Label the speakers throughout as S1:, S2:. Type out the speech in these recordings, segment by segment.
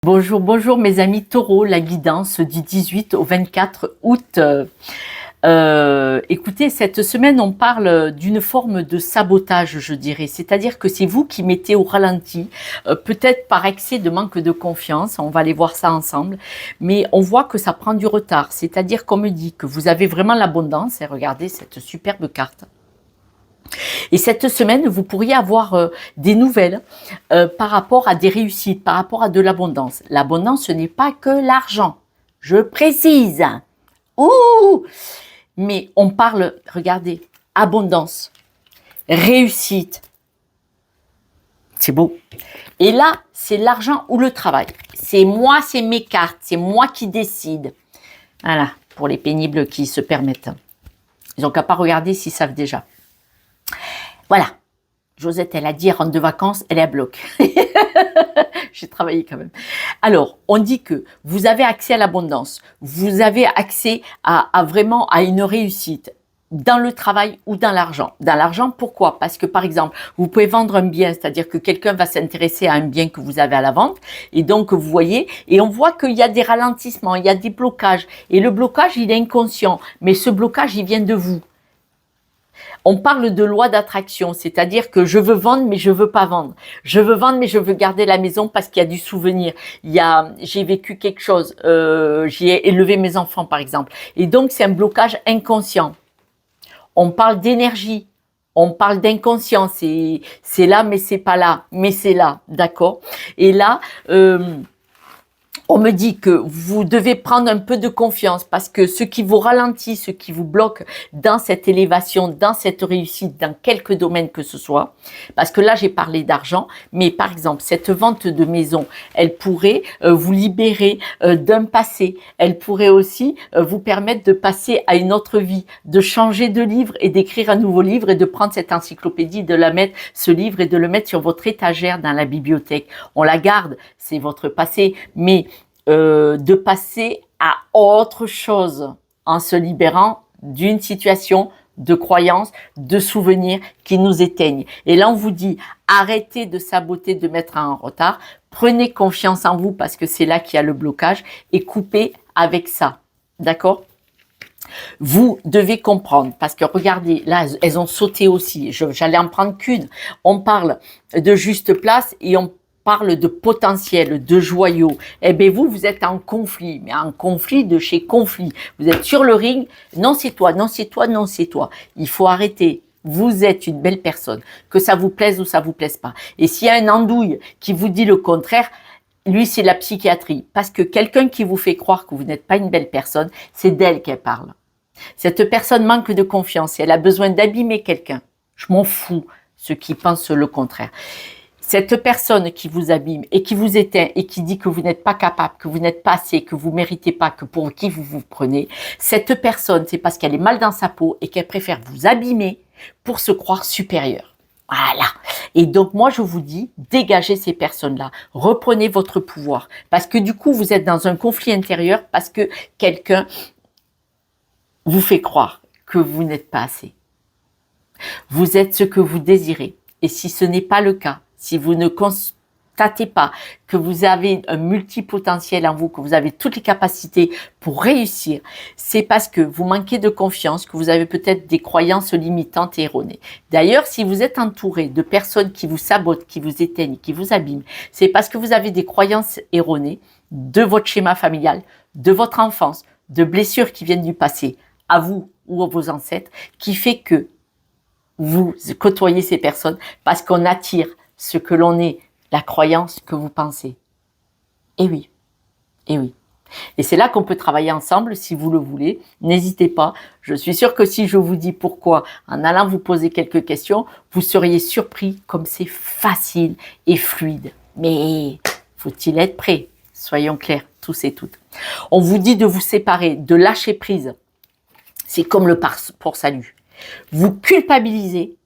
S1: Bonjour, bonjour mes amis taureaux, la guidance du 18 au 24 août. Écoutez, cette semaine, on parle d'une forme de sabotage, je dirais. C'est-à-dire que c'est vous qui mettez au ralenti, peut-être par excès de manque de confiance, on va aller voir ça ensemble, mais on voit que ça prend du retard. C'est-à-dire qu'on me dit que vous avez vraiment l'abondance, et regardez cette superbe carte. Et cette semaine, vous pourriez avoir des nouvelles par rapport à des réussites, par rapport à de l'abondance. L'abondance, ce n'est pas que l'argent, je précise. Ouh! Mais on parle, regardez, abondance, réussite. C'est beau. Et là, c'est l'argent ou le travail. C'est moi, c'est mes cartes, c'est moi qui décide. Voilà, pour les pénibles qui se permettent. Ils n'ont qu'à pas regarder s'ils savent déjà. Voilà, Josette, elle a dit, elle rentre de vacances, elle est à bloc. J'ai travaillé quand même. Alors, on dit que vous avez accès à l'abondance, vous avez accès à vraiment à une réussite dans le travail ou dans l'argent. Dans l'argent, pourquoi? Parce que par exemple, vous pouvez vendre un bien, c'est-à-dire que quelqu'un va s'intéresser à un bien que vous avez à la vente, et donc vous voyez, et on voit qu'il y a des ralentissements, il y a des blocages, et le blocage, il est inconscient, mais ce blocage, il vient de vous. On parle de loi d'attraction, c'est-à-dire que je veux vendre, mais je veux pas vendre. Je veux vendre, mais je veux garder la maison parce qu'il y a du souvenir. J'ai vécu quelque chose, j'ai élevé mes enfants, par exemple. Et donc, c'est un blocage inconscient. On parle d'énergie, on parle d'inconscient. C'est là, mais c'est pas là, mais c'est là, d'accord? Et là, on me dit que vous devez prendre un peu de confiance parce que ce qui vous ralentit, ce qui vous bloque dans cette élévation, dans cette réussite, dans quelque domaine que ce soit, parce que là j'ai parlé d'argent, mais par exemple cette vente de maison, elle pourrait vous libérer d'un passé, elle pourrait aussi vous permettre de passer à une autre vie, de changer de livre et d'écrire un nouveau livre et de prendre cette encyclopédie, de la mettre, ce livre et de le mettre sur votre étagère dans la bibliothèque. On la garde, c'est votre passé, mais de passer à autre chose en se libérant d'une situation de croyances, de souvenirs qui nous éteignent. Et là, on vous dit, arrêtez de saboter, de mettre en retard, prenez confiance en vous parce que c'est là qu'il y a le blocage et coupez avec ça. D'accord ? Vous devez comprendre, parce que regardez, là, elles ont sauté aussi. J'allais en prendre qu'une. On parle de juste place et on parle de potentiel, de joyau. Eh bien, vous êtes en conflit, mais en conflit de chez conflit. Vous êtes sur le ring. Non, c'est toi, non, c'est toi, non, c'est toi. Il faut arrêter. Vous êtes une belle personne, que ça vous plaise ou ça vous plaise pas. Et s'il y a un andouille qui vous dit le contraire, lui, c'est la psychiatrie. Parce que quelqu'un qui vous fait croire que vous n'êtes pas une belle personne, c'est d'elle qu'elle parle. Cette personne manque de confiance et elle a besoin d'abîmer quelqu'un. Je m'en fous, ceux qui pensent le contraire. Cette personne qui vous abîme et qui vous éteint et qui dit que vous n'êtes pas capable, que vous n'êtes pas assez, que vous méritez pas, que pour qui vous vous prenez, cette personne, c'est parce qu'elle est mal dans sa peau et qu'elle préfère vous abîmer pour se croire supérieure. Voilà. Et donc, moi, je vous dis, dégagez ces personnes-là. Reprenez votre pouvoir. Parce que du coup, vous êtes dans un conflit intérieur parce que quelqu'un vous fait croire que vous n'êtes pas assez. Vous êtes ce que vous désirez. Et si ce n'est pas le cas, si vous ne constatez pas que vous avez un multipotentiel en vous, que vous avez toutes les capacités pour réussir, c'est parce que vous manquez de confiance, que vous avez peut-être des croyances limitantes et erronées. D'ailleurs, si vous êtes entouré de personnes qui vous sabotent, qui vous éteignent, qui vous abîment, c'est parce que vous avez des croyances erronées de votre schéma familial, de votre enfance, de blessures qui viennent du passé, à vous ou à vos ancêtres, qui fait que vous côtoyez ces personnes parce qu'on attire ce que l'on est, la croyance que vous pensez. Et oui, et oui. Et c'est là qu'on peut travailler ensemble si vous le voulez. N'hésitez pas. Je suis sûre que si je vous dis pourquoi, en allant vous poser quelques questions, vous seriez surpris comme c'est facile et fluide. Mais faut-il être prêt? Soyons clairs, tous et toutes. On vous dit de vous séparer, de lâcher prise. C'est comme le pour salut. Vous culpabilisez,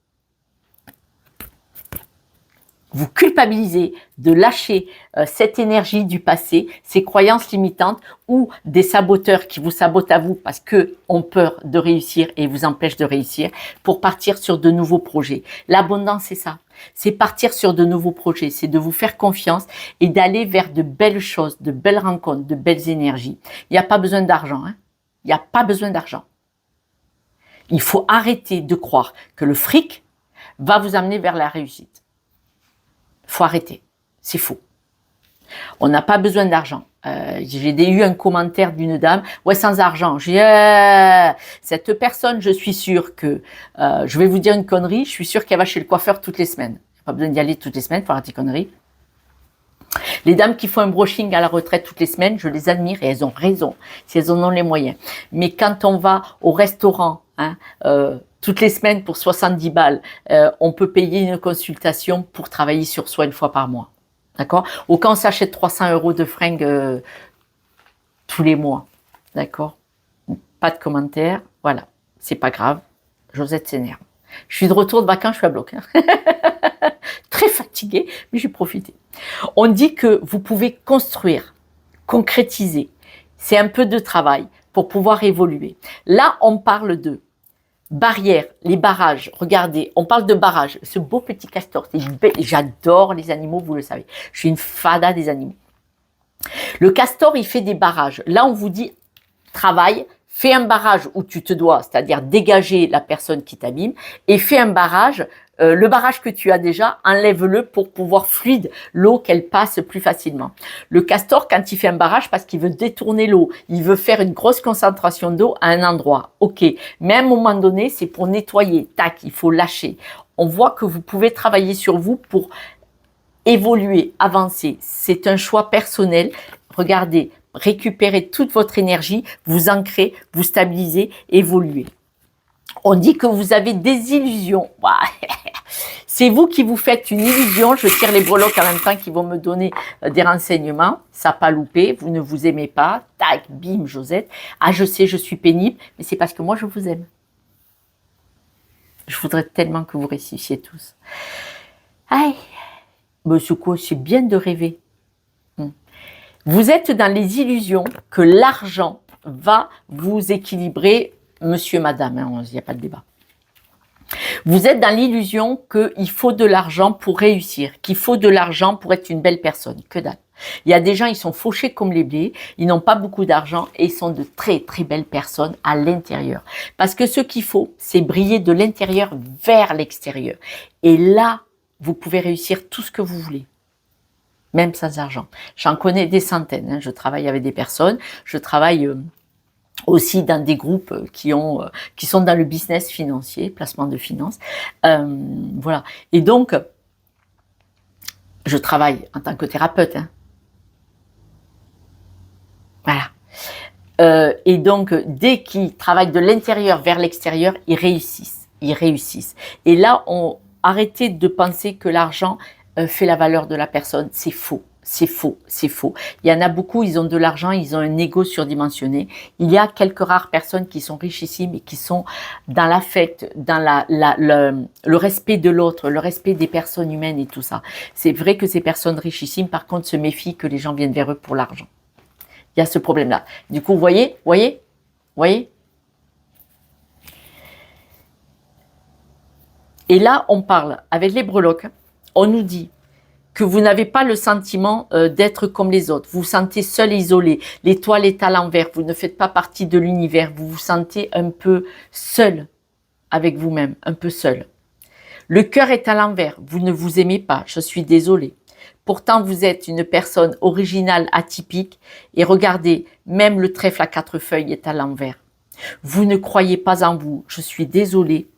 S1: vous culpabiliser, de lâcher cette énergie du passé, ces croyances limitantes ou des saboteurs qui vous sabotent à vous parce que ont peur de réussir et vous empêchent de réussir pour partir sur de nouveaux projets. L'abondance, c'est ça. C'est partir sur de nouveaux projets, c'est de vous faire confiance et d'aller vers de belles choses, de belles rencontres, de belles énergies. Il n'y a pas besoin d'argent, hein. Il n'y a pas besoin d'argent. Il faut arrêter de croire que le fric va vous amener vers la réussite. Il faut arrêter. C'est faux. On n'a pas besoin d'argent. J'ai eu un commentaire d'une dame. Ouais, sans argent. Cette personne, je suis sûre que, je vais vous dire une connerie, je suis sûre qu'elle va chez le coiffeur toutes les semaines. Pas besoin d'y aller toutes les semaines pour arrêter les conneries. Les dames qui font un brushing à la retraite toutes les semaines, je les admire et elles ont raison, si elles en ont les moyens. Mais quand on va au restaurant, toutes les semaines pour 70 balles, on peut payer une consultation pour travailler sur soi une fois par mois. D'accord? Ou quand on s'achète 300 € de fringues tous les mois. D'accord? Pas de commentaires. Voilà. C'est pas grave. Josette s'énerve. Je suis de retour de vacances, je suis à bloc. Très fatiguée, mais j'ai profité. On dit que vous pouvez construire, concrétiser. C'est un peu de travail pour pouvoir évoluer. Là, on parle de barrières, les barrages. Regardez, on parle de barrages. Ce beau petit castor, j'adore les animaux, vous le savez. Je suis une fada des animaux. Le castor, il fait des barrages. Là, on vous dit, travaille, fais un barrage où tu te dois, c'est-à-dire dégager la personne qui t'abîme, et fais un barrage, le barrage que tu as déjà, enlève-le pour pouvoir fluide l'eau qu'elle passe plus facilement. Le castor, quand il fait un barrage, parce qu'il veut détourner l'eau, il veut faire une grosse concentration d'eau à un endroit. Ok, mais à un moment donné, c'est pour nettoyer. Tac, il faut lâcher. On voit que vous pouvez travailler sur vous pour évoluer, avancer. C'est un choix personnel. Regardez, récupérez toute votre énergie, vous ancrez, vous stabilisez, évoluez. On dit que vous avez des illusions. C'est vous qui vous faites une illusion. Je tire les breloques en même temps qui vont me donner des renseignements. Ça n'a pas loupé. Vous ne vous aimez pas. Tac, bim, Josette. Ah, je sais, je suis pénible, mais c'est parce que moi, je vous aime. Je voudrais tellement que vous réussissiez tous. Aïe, monsieur quoi, c'est bien de rêver. Vous êtes dans les illusions que l'argent va vous équilibrer, monsieur, madame, il n'y a pas de débat. Vous êtes dans l'illusion qu'il faut de l'argent pour réussir, qu'il faut de l'argent pour être une belle personne. Que dalle. Il y a des gens, ils sont fauchés comme les blés, ils n'ont pas beaucoup d'argent et ils sont de très très belles personnes à l'intérieur. Parce que ce qu'il faut, c'est briller de l'intérieur vers l'extérieur. Et là, vous pouvez réussir tout ce que vous voulez. Même sans argent. J'en connais des centaines. Je travaille avec des personnes. Je travaille aussi dans des groupes qui sont dans le business financier, placement de finances. Voilà. Et donc, je travaille en tant que thérapeute. Voilà. Et donc, dès qu'ils travaillent de l'intérieur vers l'extérieur, ils réussissent. Ils réussissent. Et là, arrêtez de penser que l'argent fait la valeur de la personne. C'est faux. C'est faux, c'est faux. Il y en a beaucoup, ils ont de l'argent, ils ont un ego surdimensionné. Il y a quelques rares personnes qui sont richissimes et qui sont dans l'affect, dans le respect de l'autre, le respect des personnes humaines et tout ça. C'est vrai que ces personnes richissimes, par contre, se méfient que les gens viennent vers eux pour l'argent. Il y a ce problème-là. Du coup, voyez. Et là, on parle avec les breloques. On nous dit que vous n'avez pas le sentiment d'être comme les autres. Vous vous sentez seul et isolé. L'étoile est à l'envers. Vous ne faites pas partie de l'univers. Vous vous sentez un peu seul avec vous-même, un peu seul. Le cœur est à l'envers. Vous ne vous aimez pas. Je suis désolée. Pourtant, vous êtes une personne originale, atypique. Et regardez, même le trèfle à 4 feuilles est à l'envers. Vous ne croyez pas en vous. Je suis désolée.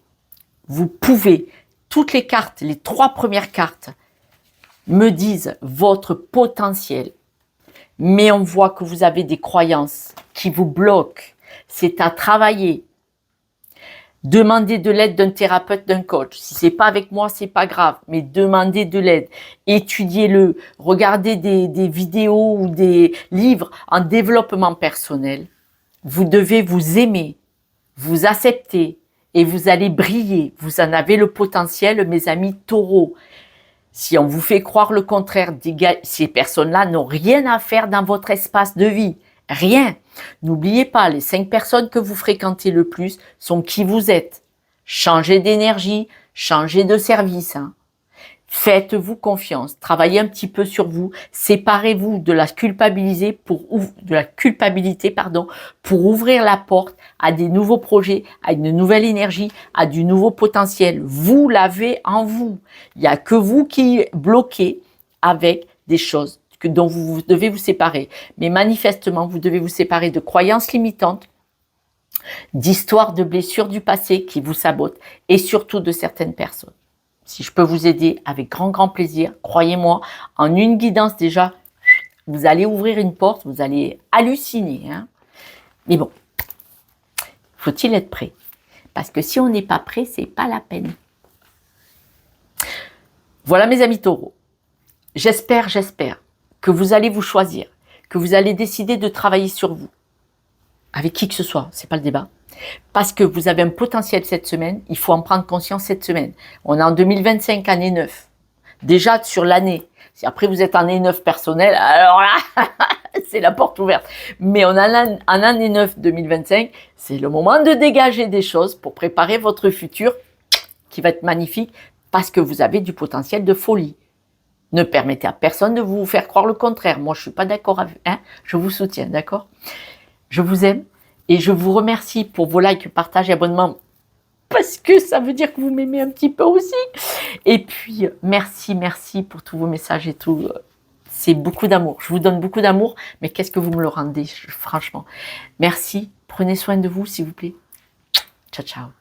S1: Vous pouvez, toutes les cartes, les 3 premières cartes, me disent votre potentiel. Mais on voit que vous avez des croyances qui vous bloquent. C'est à travailler. Demandez de l'aide d'un thérapeute, d'un coach. Si c'est pas avec moi, c'est pas grave. Mais demandez de l'aide. Étudiez-le. Regardez des vidéos ou des livres en développement personnel. Vous devez vous aimer, vous accepter et vous allez briller. Vous en avez le potentiel, mes amis taureaux. Si on vous fait croire le contraire, ces personnes-là n'ont rien à faire dans votre espace de vie. Rien. N'oubliez pas, les 5 personnes que vous fréquentez le plus sont qui vous êtes. Changez d'énergie, changez de service. Hein. Faites-vous confiance, travaillez un petit peu sur vous, séparez-vous de la culpabilité pour ouvrir la porte à des nouveaux projets, à une nouvelle énergie, à du nouveau potentiel. Vous l'avez en vous. Il n'y a que vous qui bloquez avec des choses dont vous devez vous séparer. Mais manifestement, vous devez vous séparer de croyances limitantes, d'histoires de blessures du passé qui vous sabotent et surtout de certaines personnes. Si je peux vous aider, avec grand plaisir, croyez-moi, en une guidance déjà, vous allez ouvrir une porte, vous allez halluciner. Hein. Mais bon, faut-il être prêt? Parce que si on n'est pas prêt, c'est pas la peine. Voilà mes amis taureaux. J'espère que vous allez vous choisir, que vous allez décider de travailler sur vous. Avec qui que ce soit, c'est pas le débat. Parce que vous avez un potentiel cette semaine, il faut en prendre conscience cette semaine. On est en 2025, année 9. Déjà sur l'année. Si après vous êtes en année 9 personnelle, alors là, c'est la porte ouverte. Mais on a en année 9 2025, c'est le moment de dégager des choses pour préparer votre futur qui va être magnifique parce que vous avez du potentiel de folie. Ne permettez à personne de vous faire croire le contraire. Moi, je suis pas d'accord avec, hein, je vous soutiens, d'accord? Je vous aime. Et je vous remercie pour vos likes, partages et abonnements parce que ça veut dire que vous m'aimez un petit peu aussi. Et puis, merci pour tous vos messages et tout. C'est beaucoup d'amour. Je vous donne beaucoup d'amour, mais qu'est-ce que vous me le rendez, franchement. Merci. Prenez soin de vous, s'il vous plaît. Ciao.